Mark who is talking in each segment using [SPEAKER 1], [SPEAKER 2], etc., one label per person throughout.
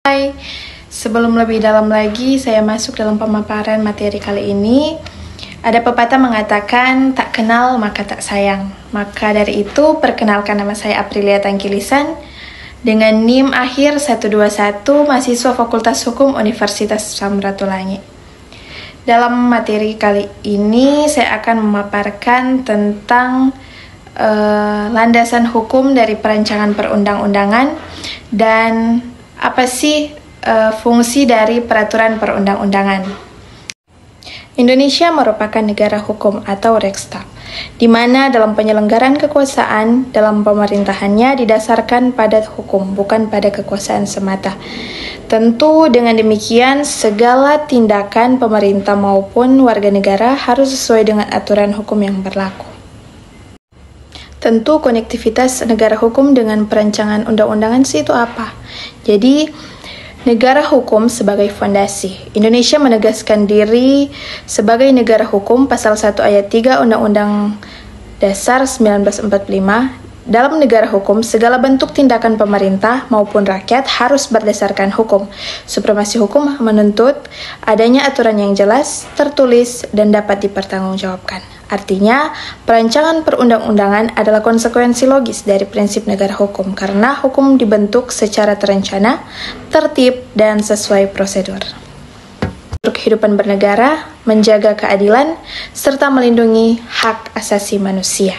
[SPEAKER 1] Hai, sebelum lebih dalam lagi saya masuk dalam pemaparan materi kali ini. Ada pepatah mengatakan tak kenal maka tak sayang. Maka dari itu perkenalkan, nama saya Aprilia Tangkilisan dengan NIM akhir 121, mahasiswa Fakultas Hukum Universitas Samratulangi. Dalam materi kali ini saya akan memaparkan tentang landasan hukum dari perancangan perundang-undangan dan apa sih fungsi dari peraturan perundang-undangan. Indonesia merupakan negara hukum atau Rekstag, di mana dalam penyelenggaraan kekuasaan dalam pemerintahannya didasarkan pada hukum, bukan pada kekuasaan semata. Tentu dengan demikian segala tindakan pemerintah maupun warga negara harus sesuai dengan aturan hukum yang berlaku. Tentu konektivitas negara hukum dengan perancangan undang-undangan itu apa? Jadi, negara hukum sebagai fondasi. Indonesia menegaskan diri sebagai negara hukum pasal 1 ayat 3 Undang-Undang Dasar 1945. Dalam negara hukum, segala bentuk tindakan pemerintah maupun rakyat harus berdasarkan hukum. Supremasi hukum menuntut adanya aturan yang jelas, tertulis, dan dapat dipertanggungjawabkan. Artinya, perancangan perundang-undangan adalah konsekuensi logis dari prinsip negara hukum, karena hukum dibentuk secara terencana, tertib, dan sesuai prosedur. Untuk kehidupan bernegara, menjaga keadilan, serta melindungi hak asasi manusia.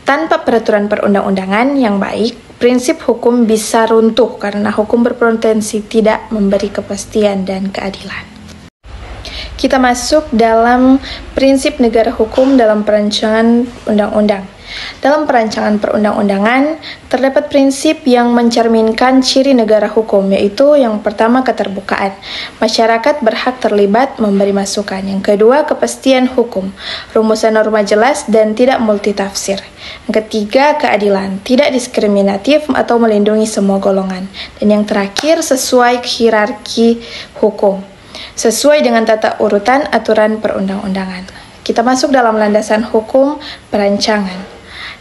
[SPEAKER 1] Tanpa peraturan perundang-undangan yang baik, prinsip hukum bisa runtuh karena hukum berpotensi tidak memberi kepastian dan keadilan. Kita masuk dalam prinsip negara hukum dalam perancangan undang-undang. Dalam perancangan perundang-undangan, terdapat prinsip yang mencerminkan ciri negara hukum, yaitu yang pertama keterbukaan. Masyarakat berhak terlibat memberi masukan. Yang kedua, kepastian hukum. Rumusan norma jelas dan tidak multitafsir. Yang ketiga, keadilan. Tidak diskriminatif atau melindungi semua golongan. Dan yang terakhir, sesuai hierarki hukum, sesuai dengan tata urutan aturan perundang-undangan. Kita masuk dalam landasan hukum perancangan.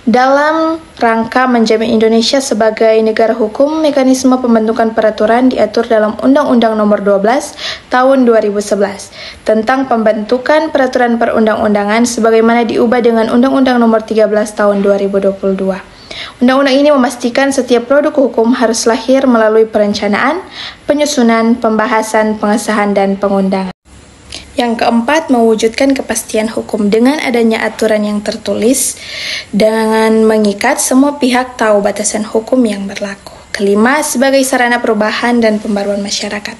[SPEAKER 1] Dalam rangka menjamin Indonesia sebagai negara hukum, mekanisme pembentukan peraturan diatur dalam Undang-Undang Nomor 12 Tahun 2011 tentang pembentukan peraturan perundang-undangan sebagaimana diubah dengan Undang-Undang Nomor 13 Tahun 2022. Undang-undang ini memastikan setiap produk hukum harus lahir melalui perencanaan, penyusunan, pembahasan, pengesahan, dan pengundangan. Yang keempat, mewujudkan kepastian hukum dengan adanya aturan yang tertulis dengan mengikat semua pihak tahu batasan hukum yang berlaku. Kelima, sebagai sarana perubahan dan pembaruan masyarakat.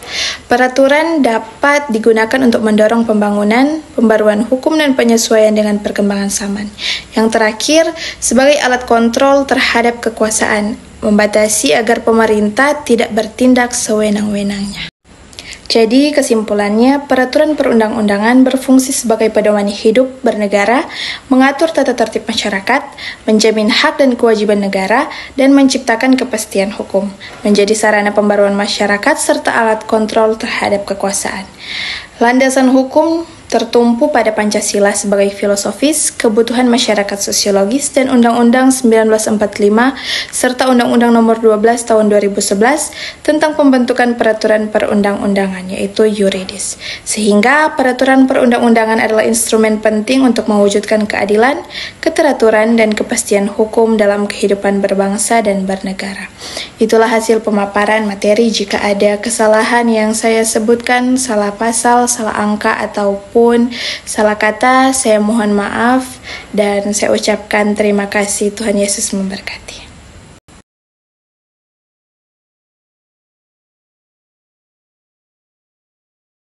[SPEAKER 1] Peraturan dapat digunakan untuk mendorong pembangunan, pembaruan hukum, dan penyesuaian dengan perkembangan zaman. Yang terakhir, sebagai alat kontrol terhadap kekuasaan, membatasi agar pemerintah tidak bertindak sewenang-wenangnya. Jadi, kesimpulannya, peraturan perundang-undangan berfungsi sebagai pedoman hidup bernegara, mengatur tata tertib masyarakat, menjamin hak dan kewajiban negara, dan menciptakan kepastian hukum, menjadi sarana pembaruan masyarakat serta alat kontrol terhadap kekuasaan. Landasan hukum tertumpu pada Pancasila sebagai filosofis, kebutuhan masyarakat sosiologis, dan Undang-Undang 1945 serta Undang-Undang Nomor 12 Tahun 2011 tentang pembentukan peraturan perundang-undangan, yaitu yuridis. Sehingga peraturan perundang-undangan adalah instrumen penting untuk mewujudkan keadilan, keteraturan, dan kepastian hukum dalam kehidupan berbangsa dan bernegara. Itulah hasil pemaparan materi. Jika ada kesalahan yang saya sebutkan, salah pasal, salah angka, ataupun salah kata, saya mohon maaf dan saya ucapkan terima kasih. Tuhan Yesus memberkati.